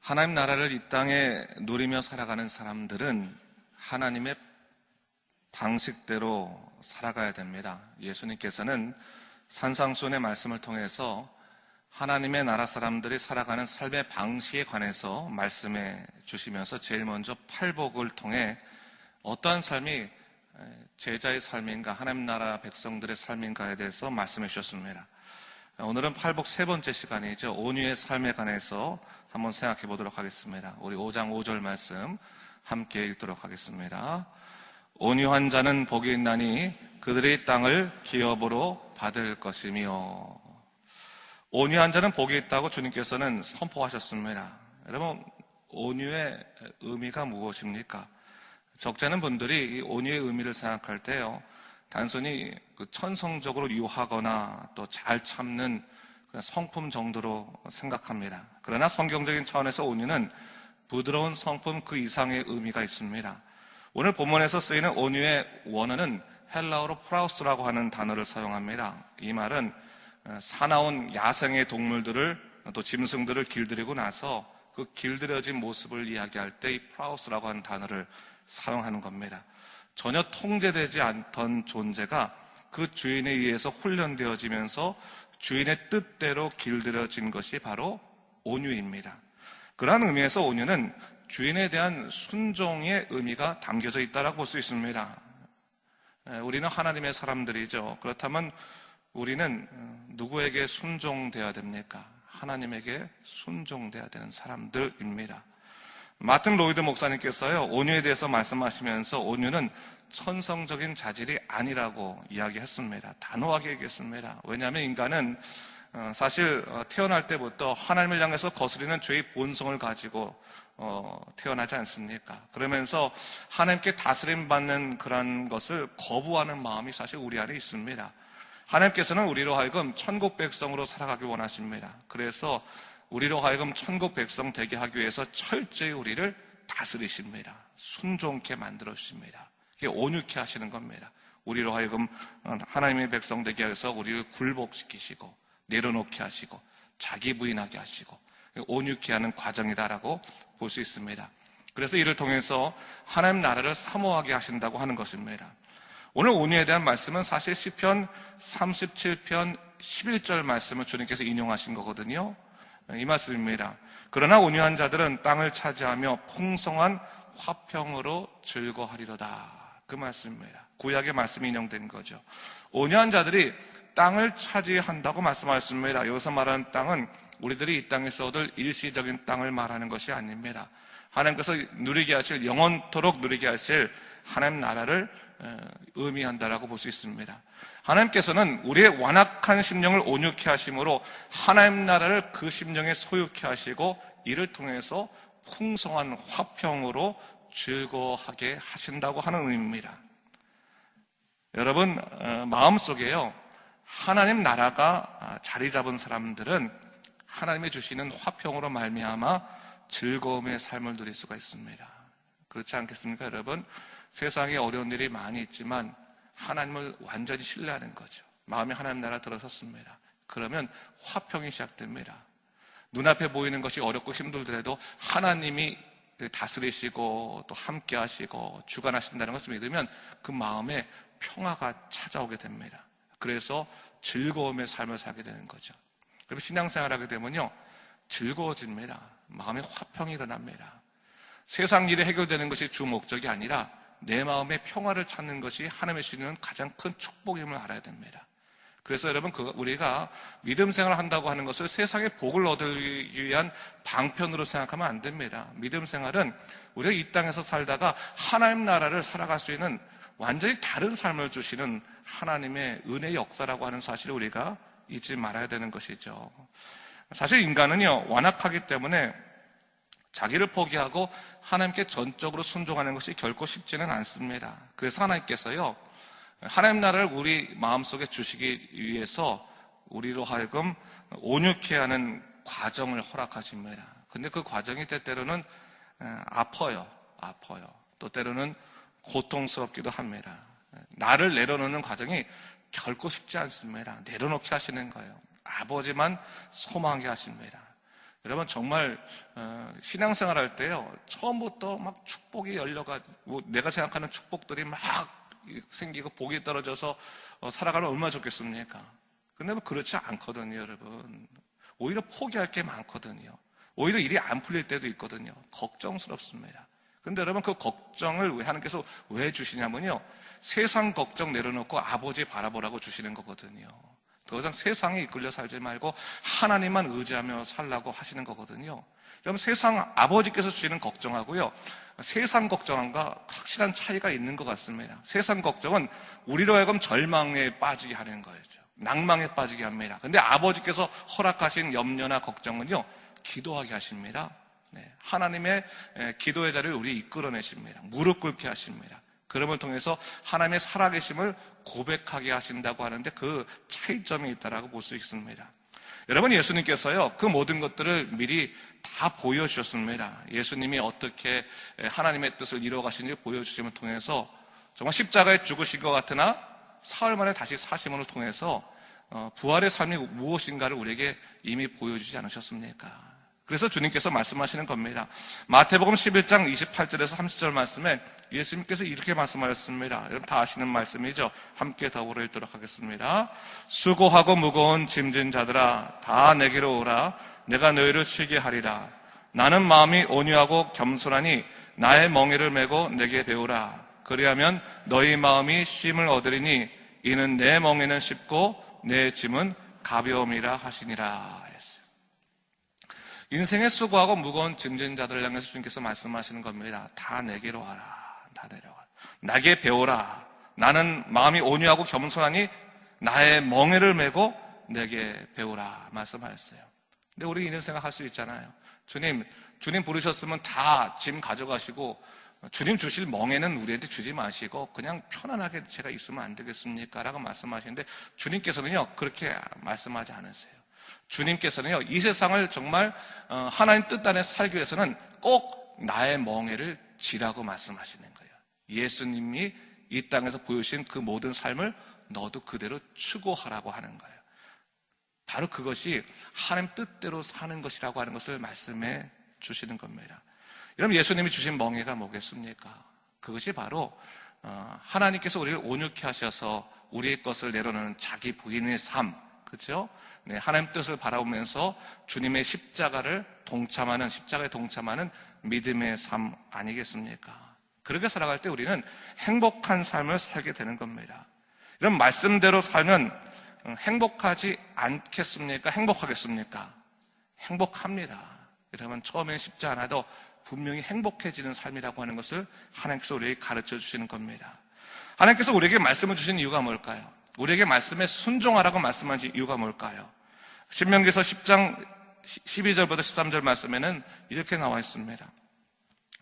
하나님 나라를 이 땅에 누리며 살아가는 사람들은 하나님의 방식대로 살아가야 됩니다. 예수님께서는 산상수훈의 말씀을 통해서 하나님의 나라 사람들이 살아가는 삶의 방식에 관해서 말씀해 주시면서 제일 먼저 팔복을 통해 어떠한 삶이 제자의 삶인가, 하나님 나라 백성들의 삶인가에 대해서 말씀해 주셨습니다. 오늘은 팔복 세 번째 시간이죠. 온유의 삶에 관해서 한번 생각해 보도록 하겠습니다. 우리 5장 5절 말씀 함께 읽도록 하겠습니다. 온유한 자는 복이 있나니 그들의 땅을 기업으로 받을 것이며. 온유한 자는 복이 있다고 주님께서는 선포하셨습니다. 여러분, 온유의 의미가 무엇입니까? 적지 않은 분들이 이 온유의 의미를 생각할 때요, 단순히 천성적으로 유하거나 또 잘 참는 성품 정도로 생각합니다. 그러나 성경적인 차원에서 온유는 부드러운 성품 그 이상의 의미가 있습니다. 오늘 본문에서 쓰이는 온유의 원어는 헬라어로 프라우스라고 하는 단어를 사용합니다. 이 말은 사나운 야생의 동물들을 또 짐승들을 길들이고 나서 그 길들여진 모습을 이야기할 때 이 프라우스라고 하는 단어를 사용하는 겁니다. 전혀 통제되지 않던 존재가 그 주인에 의해서 훈련되어지면서 주인의 뜻대로 길들여진 것이 바로 온유입니다. 그러한 의미에서 온유는 주인에 대한 순종의 의미가 담겨져 있다고 볼 수 있습니다. 우리는 하나님의 사람들이죠. 그렇다면 우리는 누구에게 순종되어야 됩니까? 하나님에게 순종되어야 되는 사람들입니다. 마틴 로이드 목사님께서요, 온유에 대해서 말씀하시면서 온유는 천성적인 자질이 아니라고 이야기했습니다. 단호하게 얘기했습니다. 왜냐하면 인간은 사실 태어날 때부터 하나님을 향해서 거스르는 죄의 본성을 가지고 태어나지 않습니까? 그러면서 하나님께 다스림받는 그런 것을 거부하는 마음이 사실 우리 안에 있습니다. 하나님께서는 우리로 하여금 천국 백성으로 살아가길 원하십니다. 그래서 우리로 하여금 천국 백성 되게 하기 위해서 철저히 우리를 다스리십니다. 순종케 만들어 주십니다. 이게 온유케 하시는 겁니다. 우리로 하여금 하나님의 백성 되게 해서 우리를 굴복시키시고 내려놓게 하시고 자기 부인하게 하시고 온유케 하는 과정이다라고 볼 수 있습니다. 그래서 이를 통해서 하나님 나라를 사모하게 하신다고 하는 것입니다. 오늘 온유에 대한 말씀은 사실 시편 37편 11절 말씀을 주님께서 인용하신 거거든요. 이 말씀입니다. 그러나 온유한 자들은 땅을 차지하며 풍성한 화평으로 즐거워하리로다. 그 말씀입니다. 구약의 말씀이 인용된 거죠. 온유한 자들이 땅을 차지한다고 말씀하셨습니다. 여기서 말하는 땅은 우리들이 이 땅에서 얻을 일시적인 땅을 말하는 것이 아닙니다. 하나님께서 누리게 하실, 영원토록 누리게 하실 하나님 나라를 의미한다라고 볼 수 있습니다. 하나님께서는 우리의 완악한 심령을 온유케 하심으로 하나님 나라를 그 심령에 소유케 하시고 이를 통해서 풍성한 화평으로 즐거워하게 하신다고 하는 의미입니다. 여러분, 마음속에요, 하나님 나라가 자리 잡은 사람들은 하나님이 주시는 화평으로 말미암아 즐거움의 삶을 누릴 수가 있습니다. 그렇지 않겠습니까, 여러분? 세상에 어려운 일이 많이 있지만 하나님을 완전히 신뢰하는 거죠. 마음에 하나님 나라 들어섰습니다. 그러면 화평이 시작됩니다. 눈앞에 보이는 것이 어렵고 힘들더라도 하나님이 다스리시고 또 함께 하시고 주관하신다는 것을 믿으면 그 마음에 평화가 찾아오게 됩니다. 그래서 즐거움의 삶을 살게 되는 거죠. 그럼 신앙생활하게 되면요, 즐거워집니다. 마음에 화평이 일어납니다. 세상 일이 해결되는 것이 주 목적이 아니라 내 마음의 평화를 찾는 것이 하나님의 주시는 가장 큰 축복임을 알아야 됩니다. 그래서 여러분, 우리가 믿음 생활을 한다고 하는 것을 세상의 복을 얻기 위한 방편으로 생각하면 안 됩니다. 믿음 생활은 우리가 이 땅에서 살다가 하나님 나라를 살아갈 수 있는 완전히 다른 삶을 주시는 하나님의 은혜의 역사라고 하는 사실을 우리가 잊지 말아야 되는 것이죠. 사실 인간은요, 완악하기 때문에 자기를 포기하고 하나님께 전적으로 순종하는 것이 결코 쉽지는 않습니다. 그래서 하나님께서요, 하나님 나라를 우리 마음속에 주시기 위해서 우리로 하여금 온유케 하는 과정을 허락하십니다. 근데 그 과정이 때때로는 아파요. 또 때로는 고통스럽기도 합니다. 나를 내려놓는 과정이 결코 쉽지 않습니다. 내려놓게 하시는 거예요. 아버지만 소망하게 하십니다. 여러분 정말 신앙생활 할 때요, 처음부터 막 축복이 열려가지고 내가 생각하는 축복들이 막 생기고 복이 떨어져서 살아가면 얼마나 좋겠습니까? 근데 뭐 그렇지 않거든요, 여러분. 오히려 포기할 게 많거든요. 오히려 일이 안 풀릴 때도 있거든요. 걱정스럽습니다. 근데 여러분, 그 걱정을 하나님께서 왜 주시냐면요, 세상 걱정 내려놓고 아버지 바라보라고 주시는 거거든요. 더 이상 세상에 이끌려 살지 말고 하나님만 의지하며 살라고 하시는 거거든요. 여러분, 세상 아버지께서 주시는 걱정하고요, 세상 걱정과 확실한 차이가 있는 것 같습니다. 세상 걱정은 우리로 하여금 절망에 빠지게 하는 거죠. 낭망에 빠지게 합니다. 근데 아버지께서 허락하신 염려나 걱정은요, 기도하게 하십니다. 하나님의 기도의 자리를 우리 이끌어내십니다. 무릎 꿇게 하십니다. 그럼을 통해서 하나님의 살아계심을 고백하게 하신다고 하는데 그 차이점이 있다라고 볼 수 있습니다. 여러분, 예수님께서요, 그 모든 것들을 미리 다 보여주셨습니다. 예수님이 어떻게 하나님의 뜻을 이루어가신지 보여주심을 통해서 정말 십자가에 죽으신 것 같으나 사흘 만에 다시 사심을 통해서 부활의 삶이 무엇인가를 우리에게 이미 보여주지 않으셨습니까? 그래서 주님께서 말씀하시는 겁니다. 마태복음 11장 28절에서 30절 말씀에 예수님께서 이렇게 말씀하셨습니다. 여러분 다 아시는 말씀이죠. 함께 더불어 읽도록 하겠습니다. 수고하고 무거운 짐진 자들아, 다 내게로 오라. 내가 너희를 쉬게 하리라. 나는 마음이 온유하고 겸손하니 나의 멍에를 메고 내게 배우라. 그리하면 너희 마음이 쉼을 얻으리니 이는 내 멍에는 쉽고 내 짐은 가벼움이라 하시니라. 인생의 수고하고 무거운 짐진 자들을 향해서 주님께서 말씀하시는 겁니다. 다 내게로 와라. 다 내려와. 나게 배워라. 나는 마음이 온유하고 겸손하니 나의 멍에를 메고 내게 배우라 말씀하셨어요. 근데 우리 이런 생각 할 수 있잖아요. 주님 부르셨으면 다 짐 가져가시고 주님 주실 멍에는 우리한테 주지 마시고 그냥 편안하게 제가 있으면 안 되겠습니까? 라고 말씀하시는데 주님께서는요, 그렇게 말씀하지 않으세요. 주님께서는요, 이 세상을 정말 하나님 뜻 안에 살기 위해서는 꼭 나의 멍에를 지라고 말씀하시는 거예요. 예수님이 이 땅에서 보여주신 그 모든 삶을 너도 그대로 추구하라고 하는 거예요. 바로 그것이 하나님 뜻대로 사는 것이라고 하는 것을 말씀해 주시는 겁니다. 여러분, 예수님이 주신 멍에가 뭐겠습니까? 그것이 바로 하나님께서 우리를 온유케 하셔서 우리의 것을 내려놓는 자기 부인의 삶, 그렇죠? 네, 하나님 뜻을 바라보면서 주님의 십자가에 동참하는 믿음의 삶 아니겠습니까? 그렇게 살아갈 때 우리는 행복한 삶을 살게 되는 겁니다. 이런 말씀대로 살면 행복하지 않겠습니까? 행복하겠습니까? 행복합니다. 여러분, 처음엔 쉽지 않아도 분명히 행복해지는 삶이라고 하는 것을 하나님께서 우리에게 가르쳐 주시는 겁니다. 하나님께서 우리에게 말씀을 주신 이유가 뭘까요? 우리에게 말씀에 순종하라고 말씀하신 이유가 뭘까요? 신명기서 10장 12절부터 13절 말씀에는 이렇게 나와 있습니다.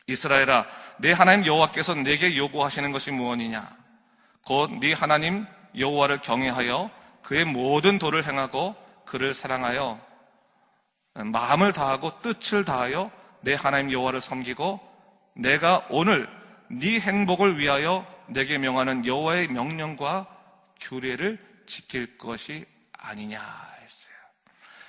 이스라엘아, 내 하나님 여호와께서 내게 요구하시는 것이 무엇이냐? 곧 네 하나님 여호와를 경외하여 그의 모든 도를 행하고 그를 사랑하여 마음을 다하고 뜻을 다하여 내 하나님 여호와를 섬기고 내가 오늘 네 행복을 위하여 내게 명하는 여호와의 명령과 규례를 지킬 것이 아니냐 했어요.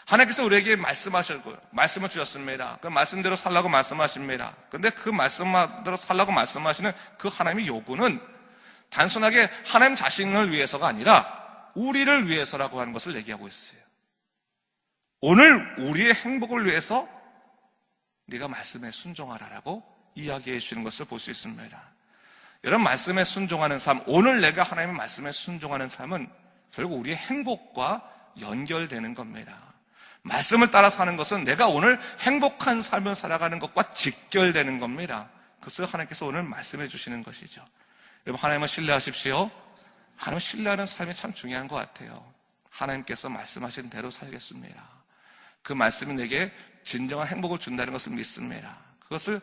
하나님께서 우리에게 말씀하셨고요. 말씀을 주셨습니다. 그 말씀대로 살라고 말씀하십니다. 그런데 그 말씀대로 살라고 말씀하시는 그 하나님의 요구는 단순하게 하나님 자신을 위해서가 아니라 우리를 위해서라고 하는 것을 얘기하고 있어요. 오늘 우리의 행복을 위해서 네가 말씀에 순종하라라고 이야기해 주시는 것을 볼 수 있습니다. 여러분, 말씀에 순종하는 삶, 오늘 내가 하나님의 말씀에 순종하는 삶은 결국 우리의 행복과 연결되는 겁니다. 말씀을 따라 사는 것은 내가 오늘 행복한 삶을 살아가는 것과 직결되는 겁니다. 그것을 하나님께서 오늘 말씀해 주시는 것이죠. 여러분, 하나님을 신뢰하십시오. 하나님을 신뢰하는 삶이 참 중요한 것 같아요. 하나님께서 말씀하신 대로 살겠습니다. 그 말씀이 내게 진정한 행복을 준다는 것을 믿습니다. 그것을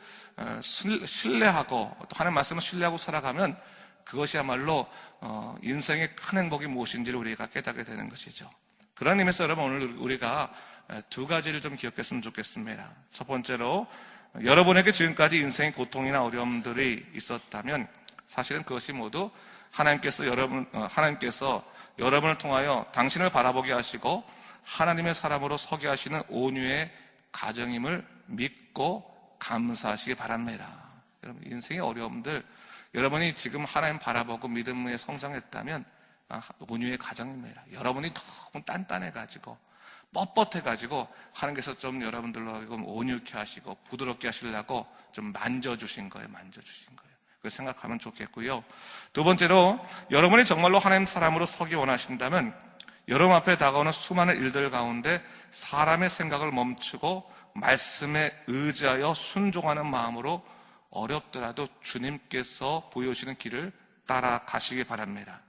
신뢰하고 또 하나님 말씀을 신뢰하고 살아가면 그것이야말로 인생의 큰 행복이 무엇인지를 우리가 깨닫게 되는 것이죠. 그런 의미에서 여러분, 오늘 우리가 두 가지를 좀 기억했으면 좋겠습니다. 첫 번째로, 여러분에게 지금까지 인생의 고통이나 어려움들이 있었다면 사실은 그것이 모두 하나님께서 여러분을 통하여 당신을 바라보게 하시고 하나님의 사람으로 서게 하시는 온유의 가정임을 믿고 감사하시기 바랍니다. 여러분, 인생의 어려움들, 여러분이 지금 하나님 바라보고 믿음에 성장했다면 온유의 가정입니다. 여러분이 너무 단단해가지고 뻣뻣해가지고 하나님께서 좀 여러분들로 온유케 하시고 부드럽게 하시려고 좀 만져주신 거예요. 그 생각하면 좋겠고요. 두 번째로, 여러분이 정말로 하나님 사람으로 서기 원하신다면 여러분 앞에 다가오는 수많은 일들 가운데 사람의 생각을 멈추고 말씀에 의지하여 순종하는 마음으로 어렵더라도 주님께서 보여주시는 길을 따라가시기 바랍니다.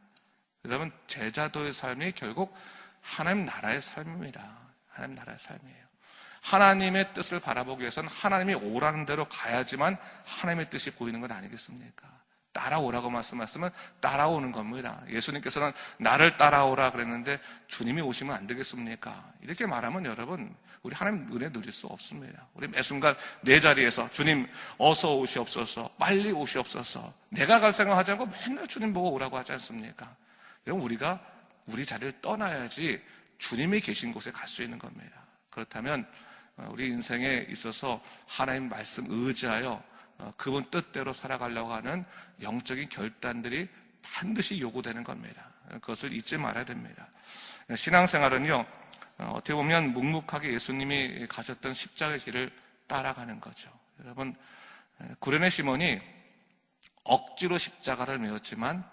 여러분, 제자도의 삶이 결국 하나님 나라의 삶입니다. 하나님 나라의 삶이에요. 하나님의 뜻을 바라보기 위해서는 하나님이 오라는 대로 가야지만 하나님의 뜻이 보이는 건 아니겠습니까? 따라오라고 말씀하시면 따라오는 겁니다. 예수님께서는 나를 따라오라 그랬는데 주님이 오시면 안 되겠습니까? 이렇게 말하면 여러분, 우리 하나님 은혜 누릴 수 없습니다. 우리 매 순간 내 자리에서 주님 어서 오시옵소서, 빨리 오시옵소서, 내가 갈 생각하지 않고 맨날 주님 보고 오라고 하지 않습니까? 여러분, 우리가 우리 자리를 떠나야지 주님이 계신 곳에 갈 수 있는 겁니다. 그렇다면 우리 인생에 있어서 하나님 말씀 의지하여 그분 뜻대로 살아가려고 하는 영적인 결단들이 반드시 요구되는 겁니다. 그것을 잊지 말아야 됩니다. 신앙생활은요, 어떻게 보면 묵묵하게 예수님이 가셨던 십자가의 길을 따라가는 거죠. 여러분, 구레네 시몬이 억지로 십자가를 메었지만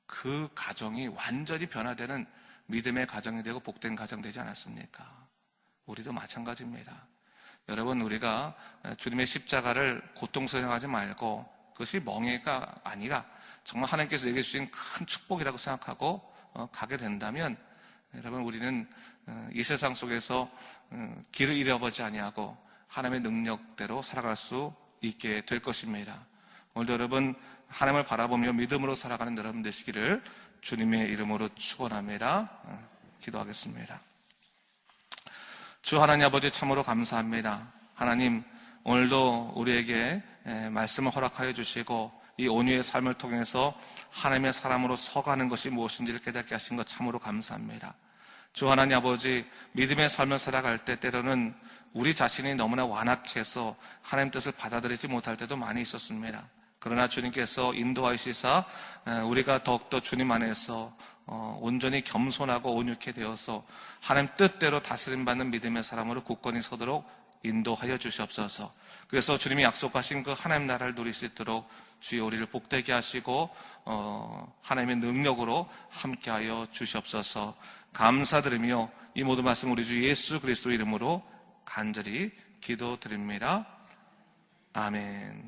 그 가정이 완전히 변화되는 믿음의 가정이 되고 복된 가정 되지 않았습니까? 우리도 마찬가지입니다. 여러분, 우리가 주님의 십자가를 고통스러워하지 말고 그것이 멍해가 아니라 정말 하나님께서 내게 주신 큰 축복이라고 생각하고 가게 된다면 여러분, 우리는 이 세상 속에서 길을 잃어버리지 아니하고 하나님의 능력대로 살아갈 수 있게 될 것입니다. 오늘도 여러분, 하나님을 바라보며 믿음으로 살아가는 여러분 되시기를 주님의 이름으로 축원합니다. 기도하겠습니다. 주 하나님 아버지, 참으로 감사합니다. 하나님, 오늘도 우리에게 말씀을 허락하여 주시고 이 온유의 삶을 통해서 하나님의 사람으로 서가는 것이 무엇인지를 깨닫게 하신 것 참으로 감사합니다. 주 하나님 아버지, 믿음의 삶을 살아갈 때 때로는 우리 자신이 너무나 완악해서 하나님 뜻을 받아들이지 못할 때도 많이 있었습니다. 그러나 주님께서 인도하시사 우리가 더욱더 주님 안에서 온전히 겸손하고 온유케 되어서 하나님 뜻대로 다스림받는 믿음의 사람으로 굳건히 서도록 인도하여 주시옵소서. 그래서 주님이 약속하신 그 하나님 나라를 누릴 수 있도록 주의 우리를 복되게 하시고 하나님의 능력으로 함께하여 주시옵소서. 감사드리며 이 모든 말씀 우리 주 예수 그리스도 이름으로 간절히 기도드립니다. 아멘.